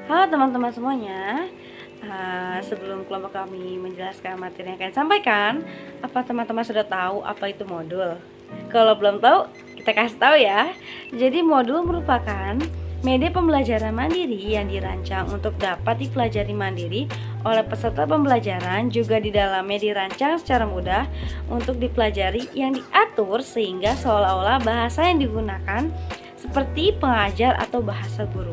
Halo teman-teman semuanya. Sebelum kelompok kami menjelaskan materi yang akan sampaikan, apa teman-teman sudah tahu apa itu modul? Kalau belum tahu, kita kasih tahu ya. Jadi modul merupakan media pembelajaran mandiri yang dirancang untuk dapat dipelajari mandiri oleh peserta pembelajaran, juga di dalamnya dirancang secara mudah untuk dipelajari, yang diatur sehingga seolah-olah bahasa yang digunakan seperti pengajar atau bahasa guru.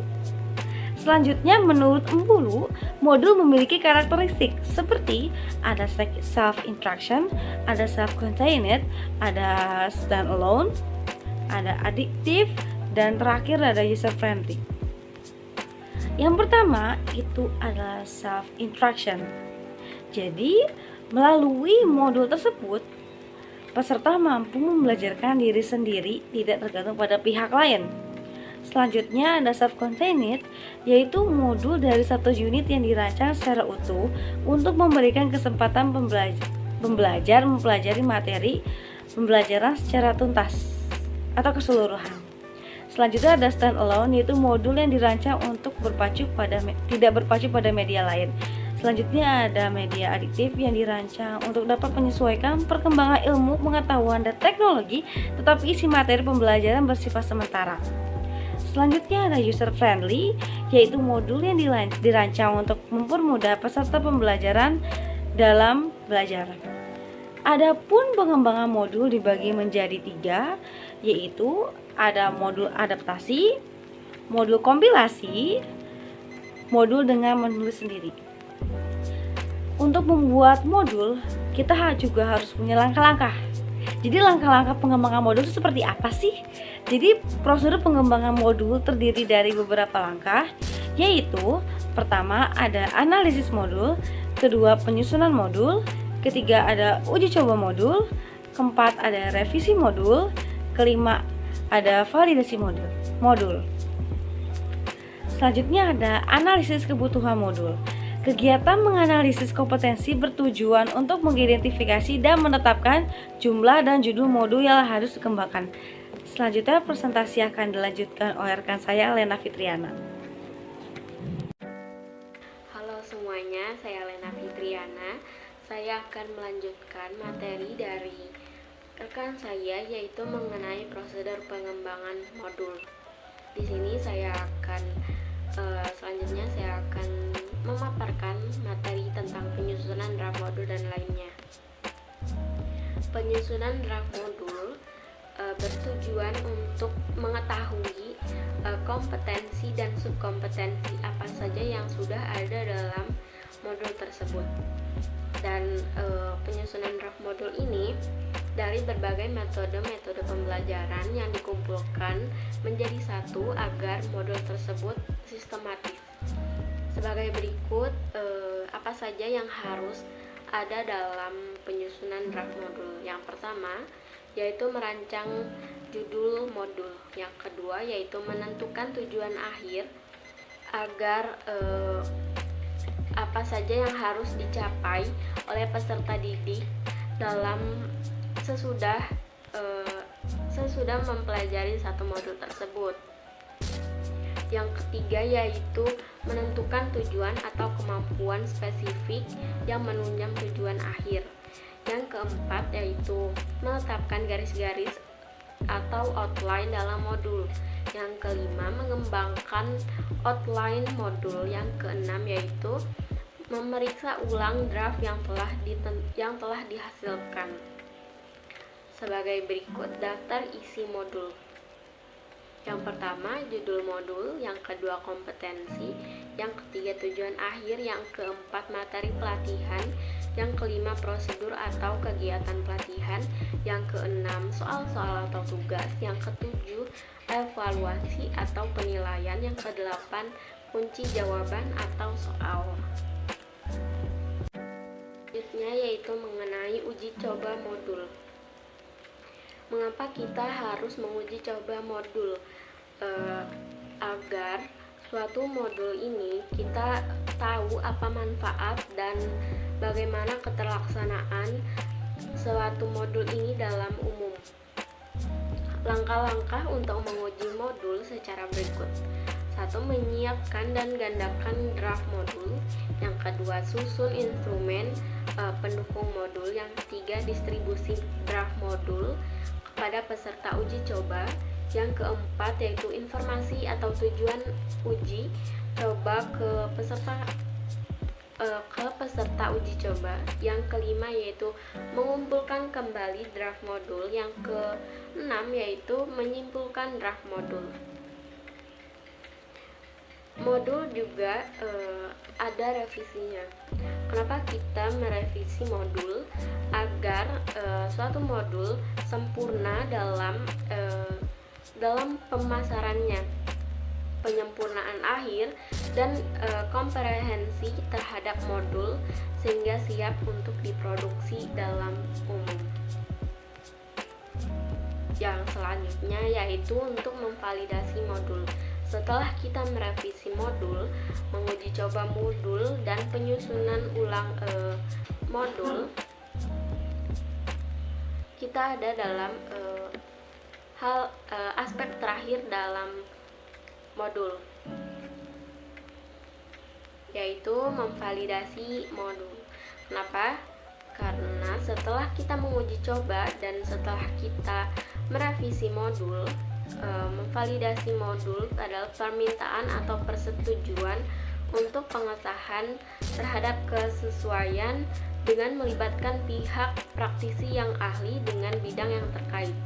Selanjutnya, menurut Embulu, modul memiliki karakteristik seperti ada self-instruction, ada self-contained, ada stand-alone, ada addictive, dan terakhir ada user-friendly. Yang pertama itu adalah self-instruction. Jadi, melalui modul tersebut, peserta mampu membelajarkan diri sendiri, tidak tergantung pada pihak lain. Selanjutnya ada self-contained, yaitu modul dari satu unit yang dirancang secara utuh untuk memberikan kesempatan pembelajar mempelajari materi pembelajaran secara tuntas atau keseluruhan. Selanjutnya ada stand-alone, yaitu modul yang dirancang untuk tidak berpacu pada media lain. Selanjutnya ada media adiktif yang dirancang untuk dapat menyesuaikan perkembangan ilmu, pengetahuan, dan teknologi, tetapi isi materi pembelajaran bersifat sementara. Selanjutnya ada user friendly, yaitu modul yang dirancang untuk mempermudah peserta pembelajaran dalam belajar. Adapun pengembangan modul dibagi menjadi 3, yaitu ada modul adaptasi, modul kompilasi, modul dengan menulis sendiri. Untuk membuat modul, kita juga harus punya langkah-langkah. Jadi langkah-langkah pengembangan modul itu seperti apa sih? Jadi prosedur pengembangan modul terdiri dari beberapa langkah, yaitu pertama ada analisis modul, kedua penyusunan modul, ketiga ada uji coba modul, keempat ada revisi modul, kelima ada validasi modul. Selanjutnya ada analisis kebutuhan modul. Kegiatan menganalisis kompetensi bertujuan untuk mengidentifikasi dan menetapkan jumlah dan judul modul yang harus dikembangkan. Selanjutnya presentasi akan dilanjutkan oleh rekan saya, Lena Fitriana. Halo semuanya, saya Lena Fitriana. Saya akan melanjutkan materi dari rekan saya, yaitu mengenai prosedur pengembangan modul. Di sini selanjutnya saya akan memaparkan materi tentang penyusunan draft modul dan lainnya. Penyusunan draft modul bertujuan untuk mengetahui kompetensi dan subkompetensi apa saja yang sudah ada dalam modul tersebut. Dan penyusunan draft modul ini dari berbagai metode pembelajaran yang dikumpulkan menjadi satu agar modul tersebut sistematis. Sebagai berikut, apa saja yang harus ada dalam penyusunan draft modul. Yang pertama yaitu merancang judul modul. Yang kedua yaitu menentukan tujuan akhir agar apa saja yang harus dicapai oleh peserta didik dalam sesudah mempelajari satu modul tersebut. Yang ketiga yaitu menentukan tujuan atau kemampuan spesifik yang menunjang tujuan akhir. Yang keempat yaitu menetapkan garis-garis atau outline dalam modul. Yang kelima mengembangkan outline modul. Yang keenam yaitu memeriksa ulang draft yang telah dihasilkan. Sebagai berikut daftar isi modul. Yang pertama judul modul, yang kedua kompetensi, yang ketiga tujuan akhir, yang keempat materi pelatihan, yang kelima prosedur atau kegiatan pelatihan, yang keenam soal-soal atau tugas, yang ketujuh evaluasi atau penilaian, yang kedelapan kunci jawaban atau soal. Selanjutnya yaitu mengenai uji coba modul. Mengapa kita harus menguji coba modul? Agar suatu modul ini kita tahu apa manfaat dan bagaimana keterlaksanaan suatu modul ini dalam umum. Langkah-langkah untuk menguji modul secara berikut. satu, menyiapkan dan gandakan draft modul. Yang kedua, susun instrumen pendukung modul. Yang ketiga, distribusi draft modul kepada peserta uji coba. Yang keempat yaitu informasi atau tujuan uji coba ke peserta uji coba. Yang kelima yaitu mengumpulkan kembali draft modul. Yang keenam yaitu menyimpulkan draft modul. Modul juga ada revisinya. Kenapa kita merevisi modul? Agar suatu modul sempurna dalam pemasarannya, penyempurnaan akhir, dan komprehensi terhadap modul sehingga siap untuk diproduksi dalam umum. Yang selanjutnya yaitu untuk memvalidasi modul. Setelah kita merevisi modul, menguji coba modul, dan penyusunan ulang modul, kita ada dalam aspek terakhir dalam modul, yaitu memvalidasi modul. Kenapa? Karena setelah kita menguji coba dan setelah kita merevisi modul, memvalidasi modul adalah permintaan atau persetujuan untuk pengesahan terhadap kesesuaian dengan melibatkan pihak praktisi yang ahli dengan bidang yang terkait,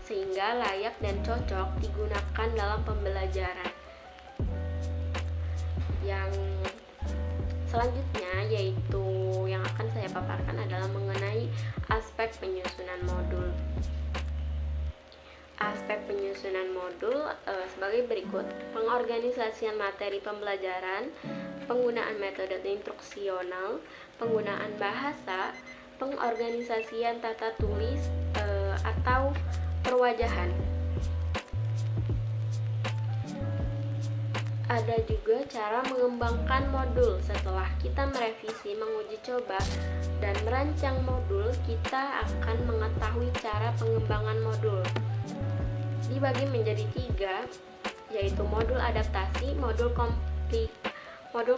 sehingga layak dan cocok digunakan dalam pembelajaran. Yang selanjutnya yaitu yang akan saya paparkan adalah mengenai aspek penyusunan modul. Aspek penyusunan modul sebagai berikut: pengorganisasian materi pembelajaran, penggunaan metode instruksional, penggunaan bahasa, pengorganisasian tata tulis atau perwajahan. Ada juga cara mengembangkan modul. Setelah kita merevisi, menguji coba, dan merancang modul, kita akan mengetahui cara pengembangan modul. Dibagi menjadi 3, yaitu modul adaptasi, modul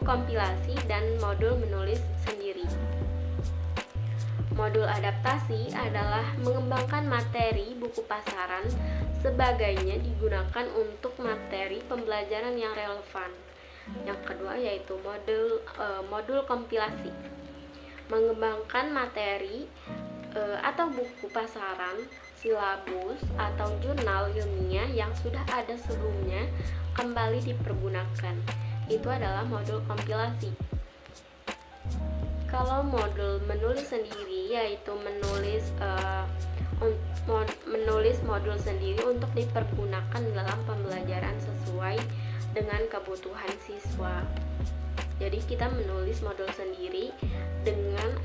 kompilasi, dan modul menulis sendiri. Modul adaptasi adalah mengembangkan materi buku pasaran sebagainya digunakan untuk materi pembelajaran yang relevan. Yang kedua yaitu modul kompilasi, mengembangkan materi atau buku pasaran, silabus, atau jurnal ilmiah yang sudah ada sebelumnya kembali dipergunakan. Itu adalah modul kompilasi. Kalau modul menulis sendiri yaitu menulis modul sendiri untuk dipergunakan dalam pembelajaran sesuai dengan kebutuhan siswa. Jadi kita menulis modul sendiri dengan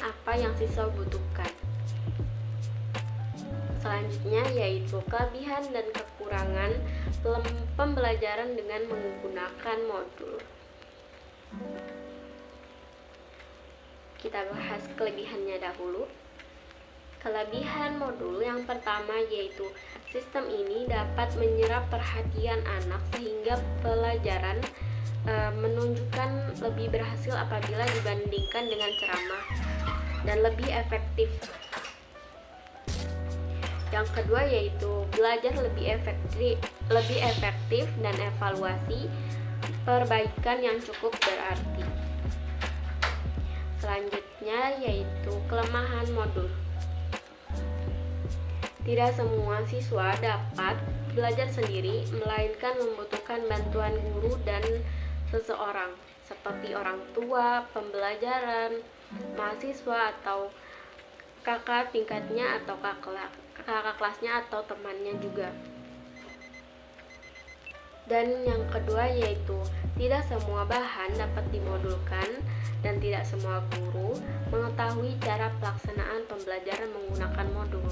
apa yang siswa butuhkan. Selanjutnya yaitu kelebihan dan kekurangan pembelajaran dengan menggunakan modul. Kita bahas kelebihannya dahulu. Kelebihan modul yang pertama yaitu sistem ini dapat menyerap perhatian anak sehingga pelajaran menunjukkan lebih berhasil apabila dibandingkan dengan ceramah dan lebih efektif. Yang kedua yaitu belajar lebih efektif dan evaluasi perbaikan yang cukup berarti. Selanjutnya yaitu kelemahan modul. Tidak semua siswa dapat belajar sendiri, melainkan membutuhkan bantuan guru dan seseorang, seperti orang tua, pembelajaran, mahasiswa, atau kakak tingkatnya, atau kakak kelasnya, atau temannya juga. Dan yang kedua yaitu tidak semua bahan dapat dimodulkan dan tidak semua guru mengetahui cara pelaksanaan pembelajaran menggunakan modul.